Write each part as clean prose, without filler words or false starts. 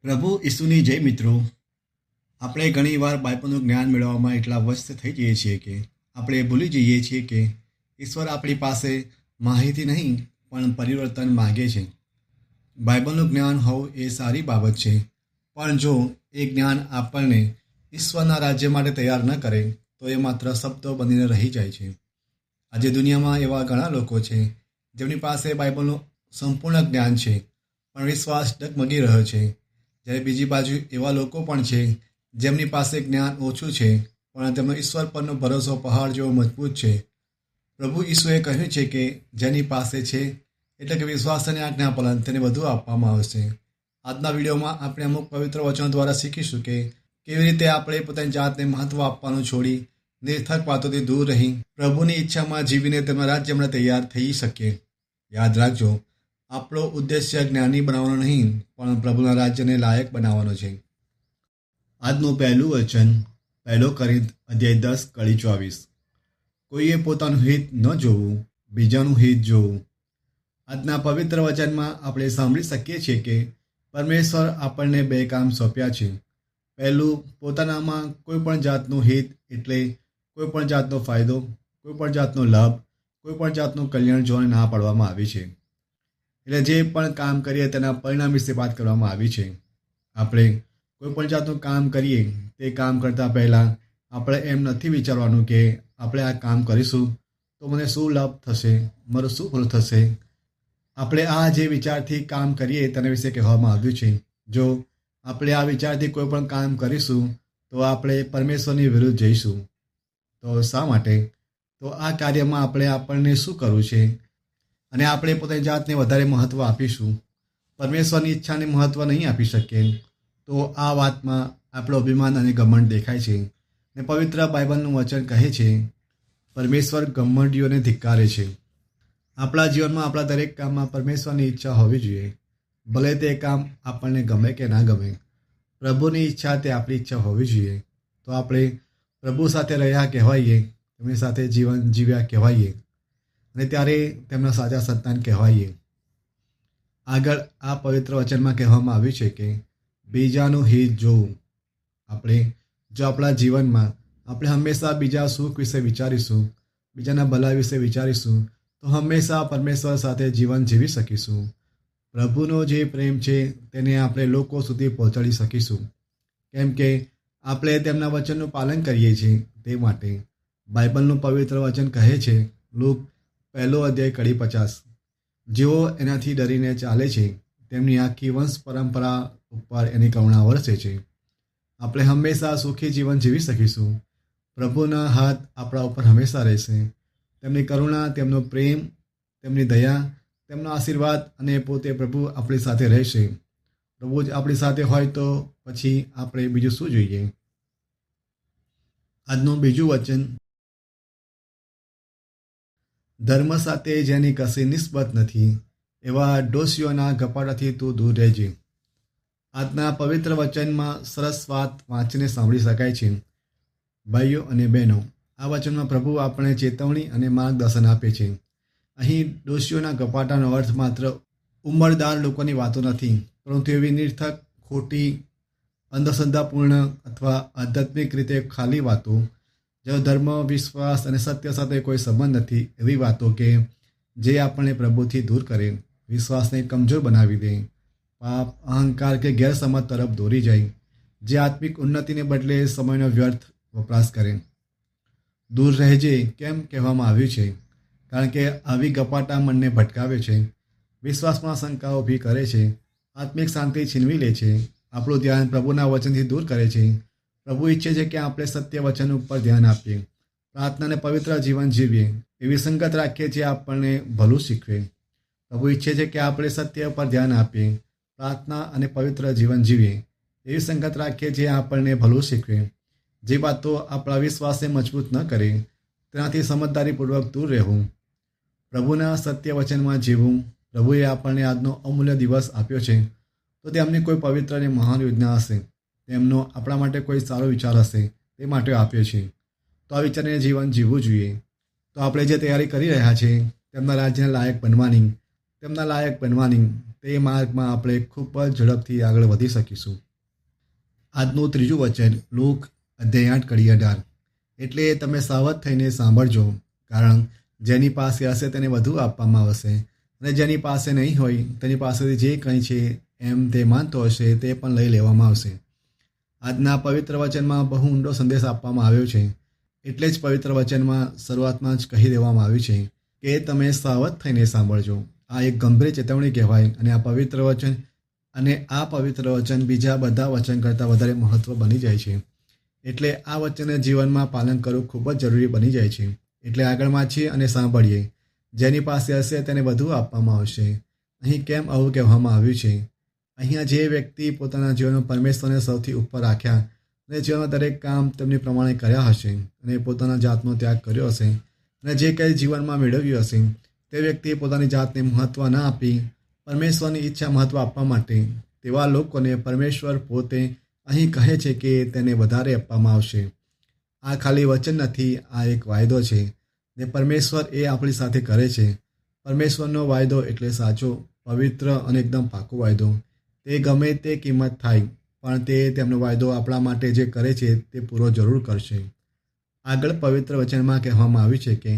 પ્રભુ ઈસુની જય મિત્રો. આપણે ઘણીવાર બાઇબલનું જ્ઞાન મેળવવામાં એટલા વ્યસ્ત થઈ જઈએ છીએ કે આપણે ભૂલી જઈએ છીએ કે ઈશ્વર આપણી પાસે માહિતી નહીં પણ પરિવર્તન માગે છે. બાઇબલનું જ્ઞાન હોવું એ સારી બાબત છે, પણ જો એ જ્ઞાન આપણને ઈશ્વરના રાજ્ય માટે તૈયાર ન કરે તો એ માત્ર શબ્દો બનીને રહી જાય છે. આજે દુનિયામાં એવા ઘણા લોકો છે જેમની પાસે બાઇબલનું સંપૂર્ણ જ્ઞાન છે પણ વિશ્વાસ ડગમગી રહ્યો છે. જ્યારે બીજી બાજુ એવા લોકો પણ છે જેમની પાસે જ્ઞાન ઓછું છે પણ તેમનો ઈશ્વર પરનો ભરોસો પહાડ જેવો મજબૂત છે. પ્રભુ ઈસુએ કહ્યું છે કે જેની પાસે છે એટલે કે વિશ્વાસ અને આજ્ઞાપાલન તેને બધું આપવામાં આવશે. આજના વિડીયોમાં આપણે અમુક પવિત્ર વચનો દ્વારા શીખીશું કે કેવી રીતે આપણે પોતાની જાતને મહત્ત્વ આપવાનું છોડી નિર્થક વાતોથી દૂર રહી પ્રભુની ઈચ્છામાં જીવીને તેમના રાજ્યમાં તૈયાર થઈ શકીએ. યાદ રાખજો, આપણો ઉદ્દેશ્ય જ્ઞાની બનાવવાનો નહીં પણ પ્રભુના રાજ્યને લાયક બનાવવાનો છે. આજનું પહેલું વચન 1 કોરિન્થ અધ્યાય 10 કડી 24. કોઈએ પોતાનું હિત ન જોવું, બીજાનું હિત જોવું. આજના પવિત્ર વચનમાં આપણે સાંભળી શકીએ છીએ કે પરમેશ્વર આપણને બે કામ સોંપ્યા છે. પહેલું, પોતાનામાં કોઈ પણ જાતનું હિત એટલે કોઈ પણ જાતનો ફાયદો, કોઈ પણ જાતનો લાભ, કોઈ પણ જાતનું કલ્યાણ જોવાને ના પાડવામાં આવી છે. એટલે જે પણ કામ કરીએ તેના પરિણામ વિશે વાત કરવામાં આવી છે. આપણે કોઈ પણ જાતનું કામ કરીએ તે કામ કરતાં પહેલાં આપણે એમ નથી વિચારવાનું કે આપણે આ કામ કરીશું તો મને શું લાભ થશે, મારું શું ફળ થશે. આપણે આ જે વિચારથી કામ કરીએ તેના વિશે કહેવામાં આવ્યું છે. જો આપણે આ વિચારથી કોઈ પણ કામ કરીશું તો આપણે પરમેશ્વરની વિરુદ્ધ જઈશું. તો શા માટે? તો આ કાર્યમાં આપણને શું કરવું છે અને આપણે પોતાની જાતને વધારે મહત્ત્વ આપીશું, પરમેશ્વરની ઈચ્છાને મહત્ત્વ નહીં આપી શકીએ, તો આ વાતમાં આપણો અભિમાન અને ઘમંડ દેખાય છે. ને પવિત્ર બાઇબલનું વચન કહે છે પરમેશ્વર ઘમંડીઓને ધિક્કારે છે. આપણા જીવનમાં આપણા દરેક કામમાં પરમેશ્વરની ઈચ્છા હોવી જોઈએ, ભલે તે કામ આપણને ગમે કે ના ગમે. પ્રભુની ઈચ્છા તે આપણી ઈચ્છા હોવી જોઈએ. તો આપણે પ્રભુ સાથે રહ્યા કહેવાઈએ, તેમની સાથે જીવન જીવ્યા કહેવાઈએ અને ત્યારે તેમના સાચા સંતાન કહેવાઈએ. આગળ આ પવિત્ર વચનમાં કહેવામાં આવ્યું છે કે બીજાનું હિત જોવું. જો આપણા જીવનમાં આપણે હંમેશા બીજા સુખ વિશે વિચારીશું, બીજાના ભલા વિશે વિચારીશું તો હંમેશા પરમેશ્વર સાથે જીવન જીવી શકીશું. પ્રભુનો જે પ્રેમ છે તેને આપણે લોકો સુધી પહોંચાડી શકીશું, કેમ કે આપણે તેમના વચનનું પાલન કરીએ છીએ. તે માટે બાઇબલનું પવિત્ર વચન કહે છે, લૂક 1 અધ્યાય કડી 50, જેઓ એનાથી ડરીને ચાલે છે તેમની આખી વંશ પરંપરા ઉપર એની કરુણા વરસે છે. આપણે હંમેશા સુખી જીવન જીવી શકીશું. પ્રભુના હાથ આપણા ઉપર હંમેશા રહેશે. તેમની કરુણા, તેમનો પ્રેમ, તેમની દયા, તેમનો આશીર્વાદ અને પોતે પ્રભુ આપણી સાથે રહેશે. પ્રભુ જ આપણી સાથે હોય તો પછી આપણે બીજું શું જોઈએ. આજનું બીજું વચન, ધર્મ સાથે જેની કશી નિસ્બત નથી એવા ડોશીઓના ગપાટાથી તું દૂર રહેજે. આજના પવિત્ર વચનમાં સરસ વાત વાંચીને સાંભળી શકાય છે. ભાઈઓ અને બહેનો, આ વચનમાં પ્રભુ આપણે ચેતવણી અને માર્ગદર્શન આપે છે. અહીં ડોશીઓના ગપાટાનો અર્થ માત્ર ઉંમરદાર લોકોની વાતો નથી, પરંતુ એવી નિર્થક, ખોટી, અંધશ્રદ્ધાપૂર્ણ અથવા આધ્યાત્મિક રીતે ખાલી વાતો, જેનો ધર્મ, વિશ્વાસ અને સત્ય સાથે કોઈ સંબંધ નથી. એવી વાતો કે જે આપણને પ્રભુથી દૂર કરે, વિશ્વાસને કમજોર બનાવી દે, પાપ, અહંકાર કે ગેરસમજ તરફ દોરી જાય, જે આત્મિક ઉન્નતિને બદલે સમયનો વ્યર્થ વપરાશ કરે. દૂર રહેજે કેમ કહેવામાં આવ્યું છે? કારણ કે આવી ગપાટા મનને ભટકાવે છે, વિશ્વાસમાં શંકા ઊભી કરે છે, આત્મિક શાંતિ છીનવી લે છે, આપણું ધ્યાન પ્રભુના વચનથી દૂર કરે છે. પ્રભુ ઈચ્છે છે કે આપણે સત્ય વચન ઉપર ધ્યાન આપીએ, પ્રાર્થના અને પવિત્ર જીવન જીવીએ, એવી સંગત રાખીએ જે આપણને ભલું શીખવે. પ્રભુ ઈચ્છે છે કે આપણે સત્ય પર ધ્યાન આપીએ, પ્રાર્થના અને પવિત્ર જીવન જીવીએ, એવી સંગત રાખીએ જે આપણને ભલું શીખવે. જે વાતો આપણા વિશ્વાસને મજબૂત ન કરે તેનાથી સમજદારીપૂર્વક દૂર રહેવું, પ્રભુના સત્ય વચનમાં જીવવું. પ્રભુએ આપણને આજનો અમૂલ્ય દિવસ આપ્યો છે તો તેમની કોઈ પવિત્ર અને મહાન યોજના હશે, તેમનો આપણા માટે કોઈ સારો વિચાર હશે, તે માટે આપ્યો છે. તો આ વિચારને જીવન જીવવું જોઈએ. તો આપણે જે તૈયારી કરી રહ્યા છીએ તેમના રાજ્યને લાયક બનવાની, તેમના લાયક બનવાની તે માર્ગમાં આપણે ખૂબ જ ઝડપથી આગળ વધી શકીશું. આજનું ત્રીજું વચન લૂક અધ્યાય 8:18. એટલે તમે સાવધ થઈને સાંભળજો, કારણ જેની પાસે હશે તેને વધુ આપવામાં આવશે, અને જેની પાસે નહીં હોય તેની પાસેથી જે કંઈ છે એમ તે માનતો હશે તે પણ લઈ લેવામાં આવશે. આજના પવિત્ર વચનમાં બહુ ઊંડો સંદેશ આપવામાં આવ્યો છે. એટલે જ પવિત્ર વચનમાં શરૂઆતમાં જ કહી દેવામાં આવ્યું છે કે તમે સાવધ થઈને સાંભળજો. આ એક ગંભીર ચેતવણી કહેવાય, અને આ પવિત્ર વચન બીજા બધા વચન કરતાં વધારે મહત્વ બની જાય છે. એટલે આ વચનને જીવનમાં પાલન કરવું ખૂબ જ જરૂરી બની જાય છે. એટલે આગળ વાંચીએ અને સાંભળીએ. જેની પાસે હશે તેને વધુ આપવામાં આવશે. અહીં કેમ આવું કહેવામાં આવ્યું છે? અહીંયા જે વ્યક્તિ પોતાના જીવનમાં પરમેશ્વરને સૌથી ઉપર રાખ્યા અને જીવનમાં દરેક કામ તેમની પ્રમાણે કર્યા હશે અને પોતાના જાતનો ત્યાગ કર્યો હશે અને જે કંઈ જીવનમાં મેળવ્યું હશે તે વ્યક્તિએ પોતાની જાતને મહત્ત્વ ન આપી પરમેશ્વરની ઈચ્છા મહત્ત્વ આપવા માટે તેવા લોકોને પરમેશ્વર પોતે અહીં કહે છે કે તેને વધારે આપવામાં આવશે. આ ખાલી વચન નથી, આ એક વાયદો છે ને પરમેશ્વર એ આપણી સાથે કરે છે. પરમેશ્વરનો વાયદો એટલે સાચો, પવિત્ર અને એકદમ પાકો વાયદો. તે ગમે તે કિંમત થાય પણ તે તેમનો વાયદો આપણા માટે જે કરે છે તે પૂરો જરૂર કરશે. આગળ પવિત્ર વચનમાં કહેવામાં આવ્યું છે કે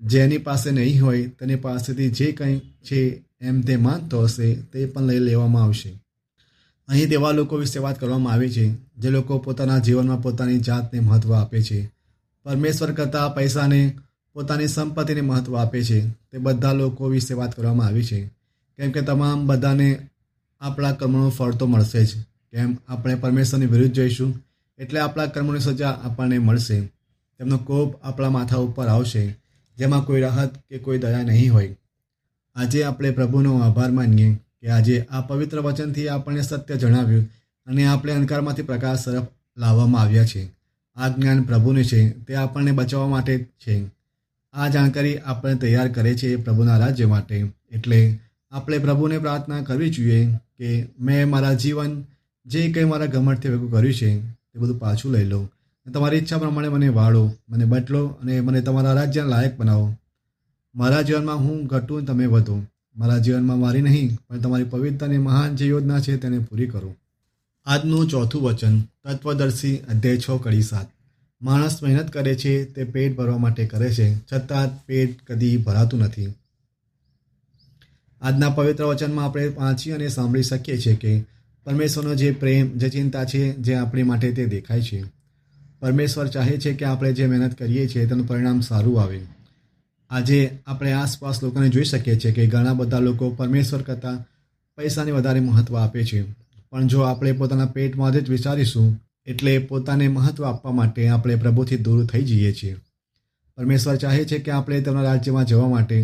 જેની પાસે નહીં હોય તેની પાસેથી જે કંઈ છે એમ તે માનતો હશે તે પણ લઈ લેવામાં આવશે. અહીં તેવા લોકો વિશે વાત કરવામાં આવી છે જે લોકો પોતાના જીવનમાં પોતાની જાતને મહત્ત્વ આપે છે, પરમેશ્વર કરતાં પૈસાને, પોતાની સંપત્તિને મહત્ત્વ આપે છે. તે બધા લોકો વિશે વાત કરવામાં આવી છે, કેમ કે તમામ બધાને આપણા કર્મોનું ફળ તો મળશે જ. કેમ આપણે પરમેશ્વરની વિરુદ્ધ જઈશું એટલે આપણા કર્મોની સજા આપણને મળશે. તેમનો કોપ આપણા માથા ઉપર આવશે, જેમાં કોઈ રાહત કે કોઈ દયા નહીં હોય. આજે આપણે પ્રભુનો આભાર માનીએ કે આજે આ પવિત્ર વચનથી આપણને સત્ય જણાવ્યું અને આપણે અંધકારમાંથી પ્રકાશ તરફ લાવવામાં આવ્યા છે. આ જ્ઞાન પ્રભુનું છે, તે આપણને બચાવવા માટે છે. આ જાણકારી આપણને તૈયાર કરે છે પ્રભુના રાજ્ય માટે. એટલે આપણે પ્રભુને પ્રાર્થના કરવી જોઈએ કે મેં મારા જીવન જે કંઈ મારા ઘમંડથી ભેગું કર્યું છે તે બધું પાછું લઈ લો. તમારી ઈચ્છા પ્રમાણે મને વાળો, મને બદલો અને મને તમારા રાજ્યના લાયક બનાવો. મારા જીવનમાં હું ઘટું, તમે વધો. મારા જીવનમાં મારી નહીં પણ તમારી પવિત્ર અને મહાન જે યોજના છે તેને પૂરી કરો. આજનું ચોથું વચન તત્વદર્શી અધ્યાય 6:7. માણસ મહેનત કરે છે તે પેટ ભરવા માટે કરે છે, છતાં પેટ કદી ભરાતું નથી. આજના પવિત્ર વચનમાં આપણે વાંચી અને સાંભળી શકીએ છીએ કે પરમેશ્વરનો જે પ્રેમ, જે ચિંતા છે જે આપણી માટે તે દેખાય છે. પરમેશ્વર ચાહે છે કે આપણે જે મહેનત કરીએ છીએ તેનું પરિણામ સારું આવે. આજે આપણે આસપાસ લોકોને જોઈ શકીએ છીએ કે ઘણા બધા લોકો પરમેશ્વર કરતાં પૈસાને વધારે મહત્ત્વ આપે છે. પણ જો આપણે પોતાના પેટમાં જ વિચારીશું એટલે પોતાને મહત્ત્વ આપવા માટે આપણે પ્રભુથી દૂર થઈ જઈએ છીએ. પરમેશ્વર ચાહે છે કે આપણે તેમના રાજ્યમાં જવા માટે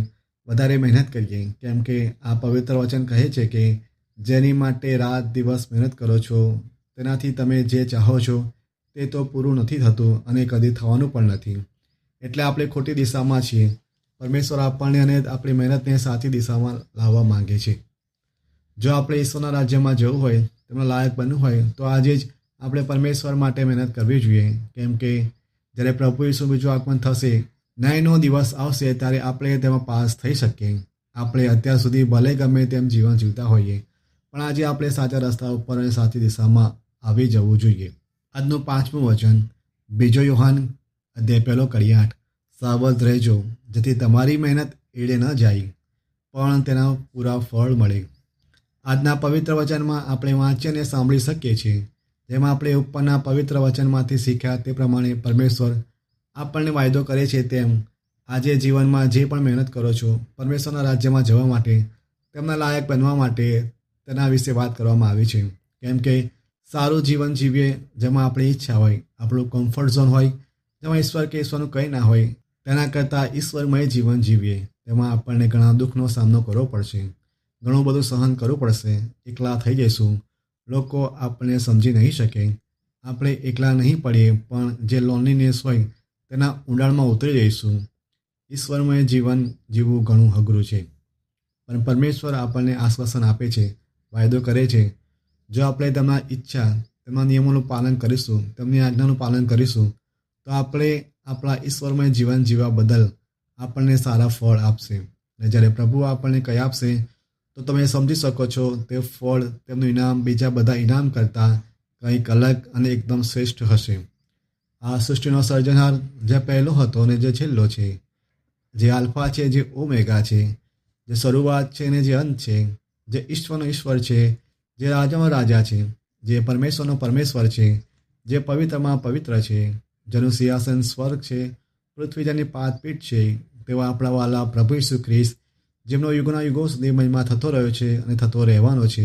વધારે મહેનત કરીએ, કેમ કે આ પવિત્ર વચન કહે છે કે જેની માટે રાત દિવસ મહેનત કરો છો તેનાથી તમે જે ચાહો છો તે તો પૂરું નથી થતું અને કદી થવાનું પણ નથી. એટલે આપણે ખોટી દિશામાં છીએ. પરમેશ્વર આપણને અને આપણી મહેનતને સાચી દિશામાં લાવવા માંગે છે. જો આપણે ઈશ્વરના રાજ્યમાં જવું હોય, તેમના લાયક બનવું હોય તો આજે જ આપણે પરમેશ્વર માટે મહેનત કરવી જોઈએ. કેમ કે જ્યારે પ્રભુ ઈસુ બીજું આગમન થશે, ન્યાયનો દિવસ આવશે, ત્યારે આપણે તેમાં પાસ થઈ શકીએ. આપણે અત્યાર સુધી ભલે ગમે તેમ જીવન જીવતા હોઈએ, પણ આજે આપણે સાચા રસ્તા ઉપર અને સાચી દિશામાં આવી જવું જોઈએ. આજનું 5મું વચન 2 યોહાન અધ્યાય 1:8. સાવધ રહેજો, જેથી તમારી મહેનત એળે ન જાય પણ તેના પૂરા ફળ મળે. આજના પવિત્ર વચનમાં આપણે વાંચી અને સાંભળી શકીએ છીએ, જેમાં આપણે ઉપરના પવિત્ર વચનમાંથી શીખ્યા તે પ્રમાણે પરમેશ્વર આપણને વાયદો કરે છે તેમ આજે જીવનમાં જે પણ મહેનત કરો છો પરમેશ્વરના રાજ્યમાં જવા માટે, તેમના લાયક બનવા માટે, તેના વિશે વાત કરવામાં આવી છે. કેમ કે સારું જીવન જીવીએ જેમાં આપણી ઈચ્છા હોય, આપણું કમ્ફર્ટ ઝોન હોય, જેમાં ઈશ્વર કે ઈશ્વરનું કંઈ ના હોય, તેના કરતાં ઈશ્વરમય જીવન જીવીએ તેમાં આપણને ઘણા દુઃખનો સામનો કરવો પડશે, ઘણું બધું સહન કરવું પડશે, એકલા થઈ જઈશું, લોકો આપણને સમજી નહીં શકે. આપણે એકલા નહીં પડીએ પણ જે લોનલીનેસ હોય તેના ઊંડાણમાં ઉતરી જઈશું. ઈશ્વરમય જીવન જીવવું ઘણું અઘરું છે, પણ પરમેશ્વર આપણને આશ્વાસન આપે છે, વાયદો કરે છે. જો આપણે તેમના ઈચ્છા, તેમના નિયમોનું પાલન કરીશું, તેમની આજ્ઞાનું પાલન કરીશું તો આપણે આપણા ઈશ્વરમય જીવન જીવવા બદલ આપણને સારા ફળ આપશે. અને જ્યારે પ્રભુ આપણને કંઈ આપશે તો તમે સમજી શકો છો તે ફળ તેમનું ઇનામ બીજા બધા ઇનામ કરતાં કંઈક અલગ અને એકદમ શ્રેષ્ઠ હશે. આ સૃષ્ટિનો સર્જનહાર જે પહેલો હતો અને જે છેલ્લો છે, જે આલ્ફા છે, જે ઓમેગા છે, જે શરૂઆત છે અને જે અંત છે, જે ઈશ્વરનો ઈશ્વર છે, જે રાજાનો રાજા છે, જે પરમેશ્વરનો પરમેશ્વર છે, જે પવિત્રમાં પવિત્ર છે, જેનું સિંહાસન સ્વર્ગ છે, પૃથ્વી જેની પાદપીઠ છે, તેવા આપણા વાલા પ્રભુ ઈસુ ખ્રિસ્ત, જેમનો યુગના યુગો સુધી મહિમા થતો રહ્યો છે અને થતો રહેવાનો છે,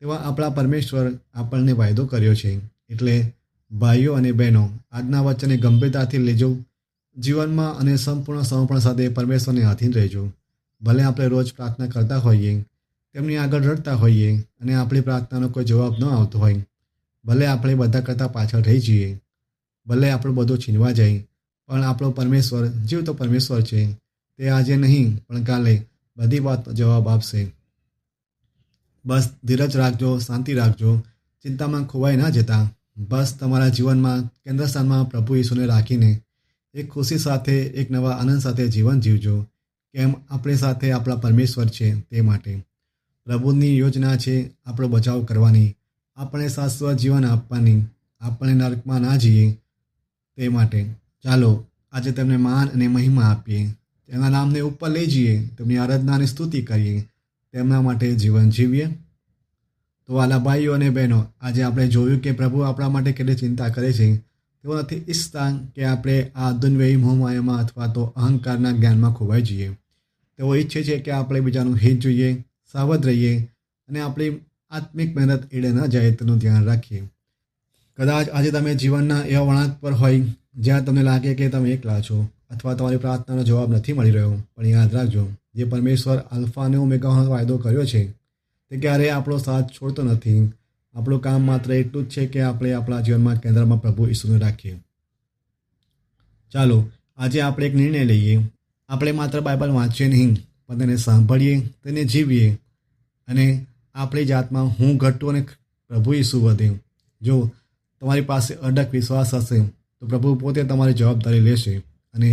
તેવા આપણા પરમેશ્વર આપણને વાયદો કર્યો છે. એટલે ભાઈઓ અને બહેનો, આજના વચનને ગંભીરતાથી લેજો. જીવનમાં અને સંપૂર્ણ સમર્પણ સાથે પરમેશ્વરને આધીન રહેજો. ભલે આપણે રોજ પ્રાર્થના કરતા હોઈએ, તેમની આગળ રડતા હોઈએ અને આપણી પ્રાર્થનાનો કોઈ જવાબ ન આવતો હોય, ભલે આપણે બધા કરતાં પાછળ રહી જઈએ, ભલે આપણું બધું છીનવા જાય, પણ આપણો પરમેશ્વર જીવતો પરમેશ્વર છે. તે આજે નહીં પણ કાલે બધી વાતનો જવાબ આપશે. બસ ધીરજ રાખજો, શાંતિ રાખજો, ચિંતામાં ખોવાઈ ના જતા. બસ તમારા જીવનમાં કેન્દ્રસ્થાનમાં પ્રભુ ઈસુને રાખીને એક ખુશી સાથે, એક નવા આનંદ સાથે જીવન જીવજો. કેમ આપણી સાથે આપણા પરમેશ્વર છે તે માટે. પ્રભુની યોજના છે આપણો બચાવ કરવાની, આપણે શાશ્વત જીવન આપવાની, આપણે નરકમાં ના જઈએ તે માટે. ચાલો આજે તેમને માન અને મહિમા આપીએ, તેમના નામને ઉપર લઈ જઈએ, તેમની આરાધના અને સ્તુતિ કરીએ, તેમના માટે જીવન જીવીએ. તો વાલા ભાઈઓ અને બહેનો, આજે આપણે જોયું કે પ્રભુ આપણા માટે કેટલી ચિંતા કરે છે. તેઓ નથી ઈચ્છતા કે આપણે આ દુન્યવી મોહમાયામાં અથવા તો અહંકારના જ્ઞાનમાં ખોવાઈ જઈએ. તેઓ ઈચ્છે છે કે આપણે બીજાનું હિત જોઈએ, સાવધ રહીએ અને આપણી આત્મિક મહેનત એડે ન જાય તેનું ધ્યાન રાખીએ. કદાચ આજે તમે જીવનના એવા વળાંક પર હોય જ્યાં તમને લાગે કે તમે એકલા છો અથવા તમારી પ્રાર્થનાનો જવાબ નથી મળી રહ્યો, પણ યાદ રાખજો, જે પરમેશ્વર આલ્ફા અને ઓમેગાનો વાયદો કર્યો છે તે ક્યારેય આપણો સાથ છોડતો નથી. આપણું કામ માત્ર એટલું જ છે કે આપણે આપણા જીવનમાં કેન્દ્રમાં પ્રભુ ઈસુને રાખીએ. ચાલો આજે આપણે એક નિર્ણય લઈએ. આપણે માત્ર બાઇબલ વાંચીએ નહીં, પણ તેને સાંભળીએ, તેને જીવીએ અને આપણી જાતમાં હું ઘટું અને પ્રભુ ઈસુ વધે. જો તમારી પાસે અડગ વિશ્વાસ હશે તો પ્રભુ પોતે તમારી જવાબદારી લેશે અને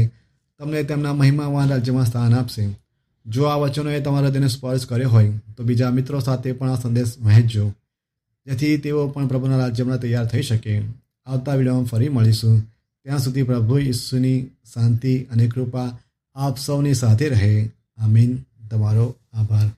તમને તેમના મહિમાવાન રાજ્યમાં સ્થાન આપશે. જો આ વચનોએ તમારા હૃદયને સ્પર્શ કર્યો હોય તો બીજા મિત્રો સાથે પણ આ સંદેશ વહેંચજો, જેથી તેઓ પણ પ્રભુના રાજ્યમાં તૈયાર થઈ શકે. આવતા વિડીયોમાં ફરી મળીશું. ત્યાં સુધી પ્રભુ ઈસુની શાંતિ અને કૃપા આપ સૌની સાથે રહે. આમીન. તમારો આભાર.